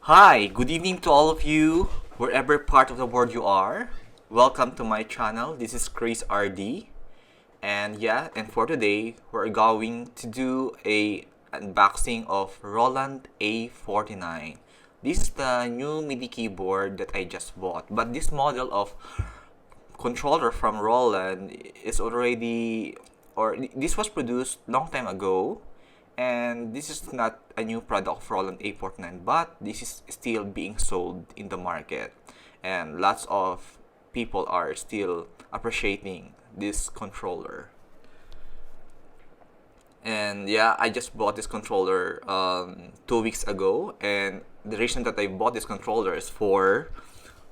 Hi, good evening to all of you, wherever part of the world you are. Welcome to my channel. This is Chris RD. And for today, we're going to do a unboxing of Roland A-49. This is the new MIDI keyboard that I just bought. But this model of controller from Roland is already, or this was produced long time ago, and this is not a new product of Roland A-49, but this is still being sold in the market, and lots of people are still appreciating this controller. And yeah, I just bought this controller 2 weeks ago, and the reason that I bought this controller is for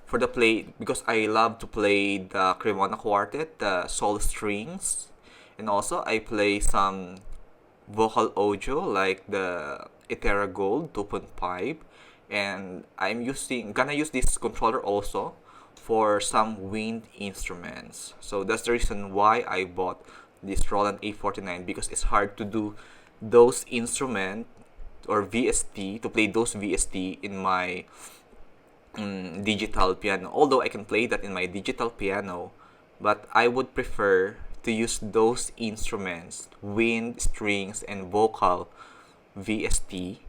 the play, because I love to play the Cremona Quartet, the solo strings, and also I play some vocal audio like the Ethera Gold 2.5, and gonna use this controller also for some wind instruments. So that's the reason why I bought this Roland A-49, because it's hard to do those instrument or VST, to play those VST in my digital piano. Although I can play that in my digital piano, but I would prefer to use those instruments, wind, strings, and vocal VST,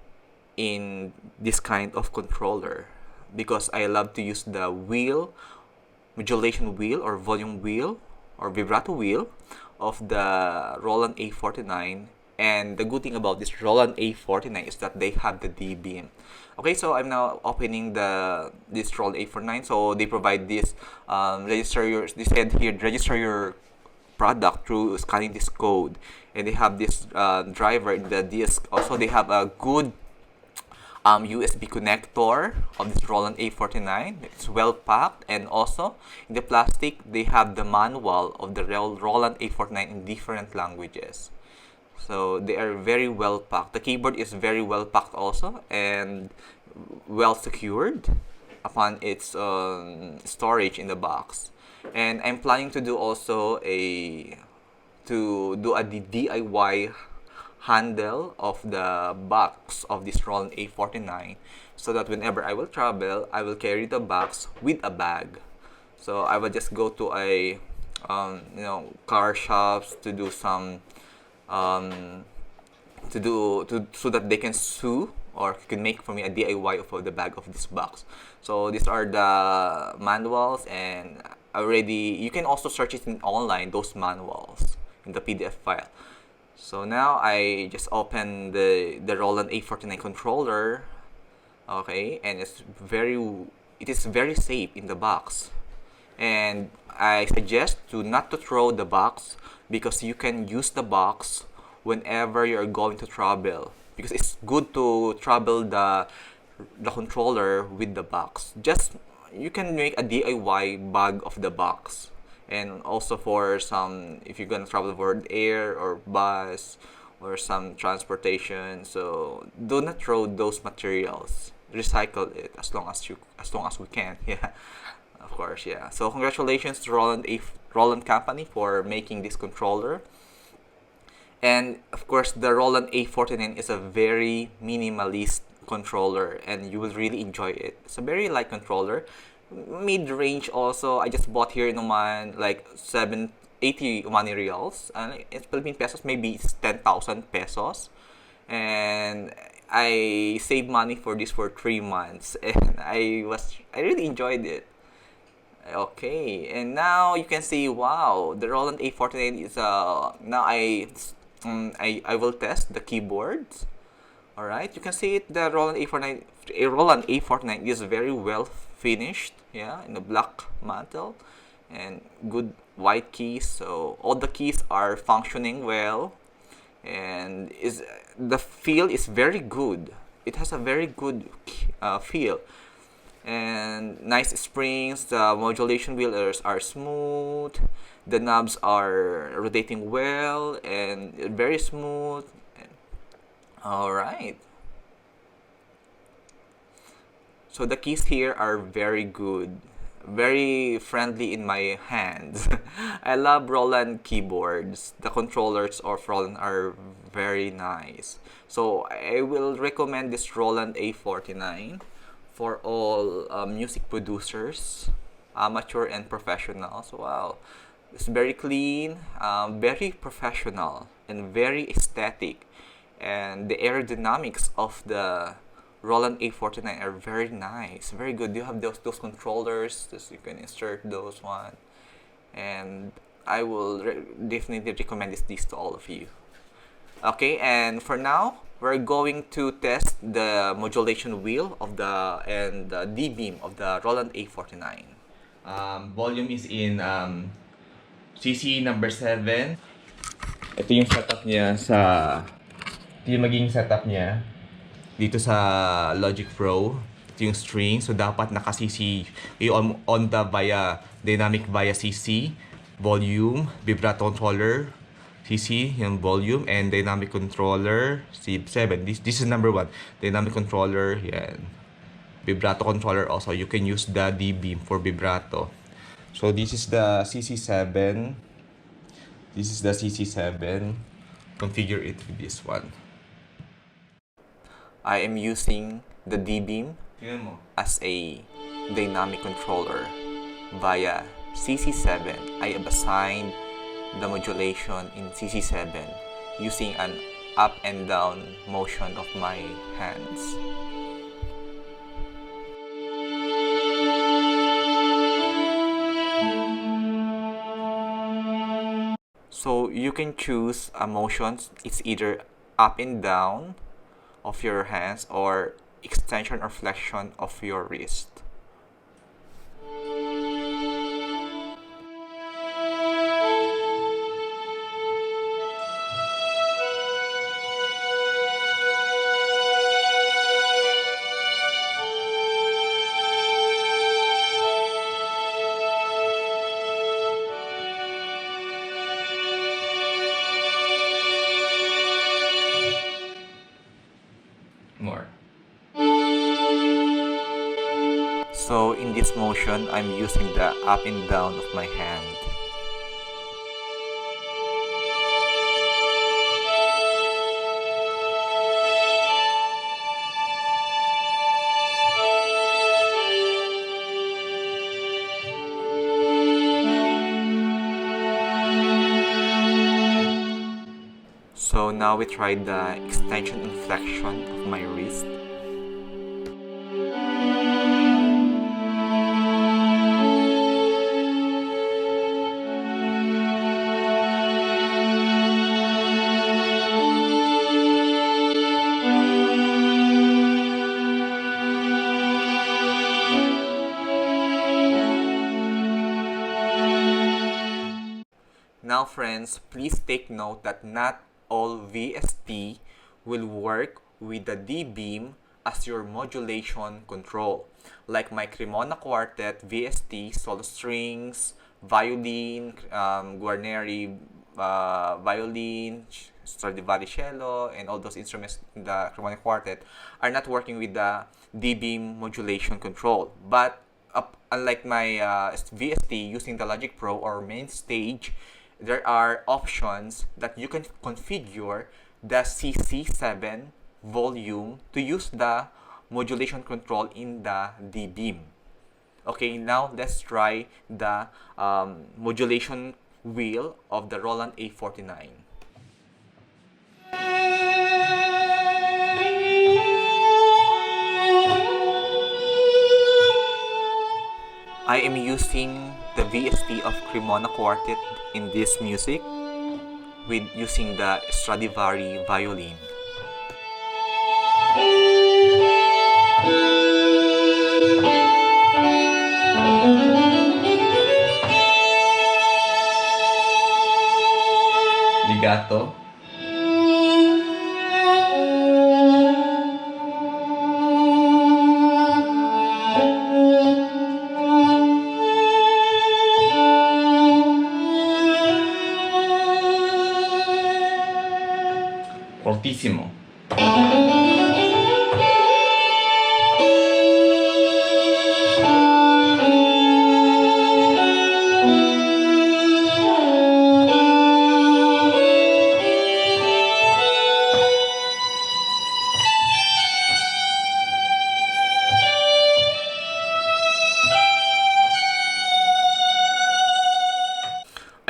in this kind of controller, because I love to use the modulation wheel or volume wheel or vibrato wheel of the Roland A-49. And the good thing about this Roland A-49 is that they have the D-beam. Okay, so I'm now opening this Roland A-49. So they provide this they said here, register your product through scanning this code, and they have this driver in the disc. Also, they have a good USB connector of this Roland A-49. It's well packed, and also in the plastic they have the manual of the Roland A-49 in different languages. So they are very well packed. The keyboard is very well packed also, and well secured upon its storage in the box. And I'm planning to do also a DIY handle of the box of this Roland A-49, so that whenever I will travel, I will carry the box with a bag. So I will just go to a car shops to do some so that they can sew or can make for me a DIY of the bag of this box. So these are the manuals, and already you can also search it in online, those manuals in the PDF file. So now I just open the Roland A-49 controller. Okay, and it is very safe in the box, and I suggest not to throw the box, because you can use the box whenever you're going to travel, because it's good to travel the controller with the box. Just you can make a DIY bag of the box, and also for some, if you're gonna travel for air or bus or some transportation. So do not throw those materials, recycle it as long as we can. Yeah, of course. Yeah, so congratulations to Roland company for making this controller. And of course, the Roland A-49 is a very minimalist controller, and you will really enjoy it. It's a very light controller, mid-range also. I just bought here in Oman like 780 Omani reals, and in Philippine pesos maybe it's 10,000 pesos. And I saved money for this for 3 months, and I really enjoyed it. Okay, and now you can see, wow, the Roland A-49 is now I will test the keyboards. All right, you can see it. The Roland A-49 is very well finished. Yeah, in the black mantle and good white keys. So all the keys are functioning well, and the feel is very good. It has a very good feel, and nice springs. The modulation wheels are smooth. The knobs are rotating well and very smooth. All right. So the keys here are very good, very friendly in my hands. I love Roland keyboards. The controllers of Roland are very nice. So I will recommend this Roland A-49 for all music producers, amateur and professionals. Wow, it's very clean, very professional, and very aesthetic. And the aerodynamics of the Roland A-49 are very nice, very good. You have those controllers, so you can insert those one, and I will definitely recommend this to all of you. Okay, and for now, we're going to test the modulation wheel of the D-beam of the Roland A-49. Volume is in CC number 7. Ito yung setup niya ito yung magiging setup niya dito sa Logic Pro. Ito yung string, so dapat naka-CC on the dynamic via CC, volume, vibrato controller, CC, yung volume, and dynamic controller, C7. This is number 1. Dynamic controller, yan. Vibrato controller also. You can use the D-beam for vibrato. So this is the CC7. This is the CC7. Configure it with this one. I am using the D-beam as a dynamic controller via CC7. I have assigned the modulation in CC7 using an up and down motion of my hands. So you can choose a motion. It's either up and down of your hands or extension or flexion of your wrist. More. So in this motion, I'm using the up and down of my hand. So now we try the extension and flexion of my wrist. Now friends, please take note that not all VST will work with the D-beam as your modulation control. Like my Cremona Quartet VST, solo strings, violin, Guarneri violin, Stradivari cello, and all those instruments in the Cremona Quartet are not working with the D-beam modulation control. But unlike my VST using the Logic Pro or main stage, there are options that you can configure the CC7 volume to use the modulation control in the D-beam. Okay, now let's try the modulation wheel of the Roland A-49. I am using the VST of Cremona Quartet in this music with using the Stradivari violin. Legato. Fortissimo.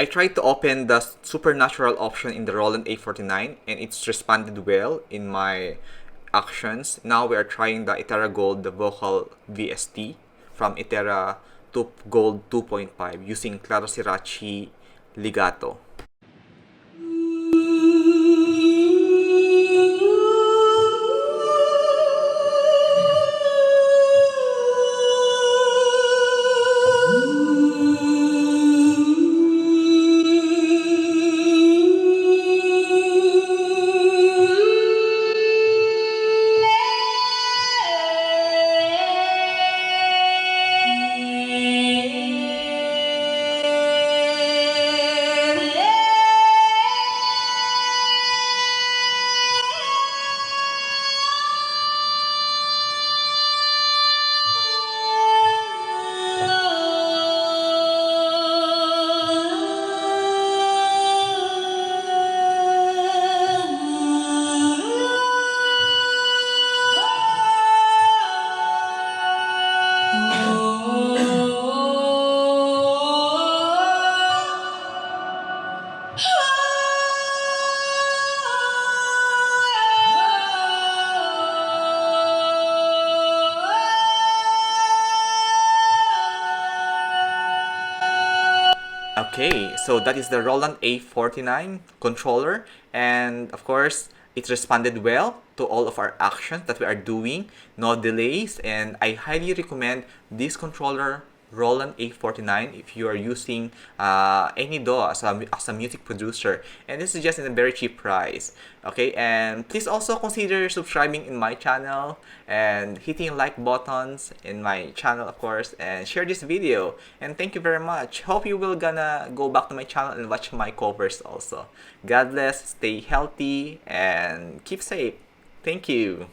I tried to open the supernatural option in the Roland A-49 and it's responded well in my actions. Now we are trying the Ethera Gold, the vocal VST from Ethera to Gold 2.5 using Claro Sriracha Legato. Okay, so that is the Roland A-49 controller, and of course it responded well to all of our actions that we are doing, no delays, and I highly recommend this controller, Roland A-49, if you are using any DAW as a music producer, and this is just in a very cheap price. Okay, and please also consider subscribing in my channel and hitting like buttons in my channel, of course, and share this video. And thank you very much. Hope you will gonna go back to my channel and watch my covers also. God bless, stay healthy, and keep safe. Thank you.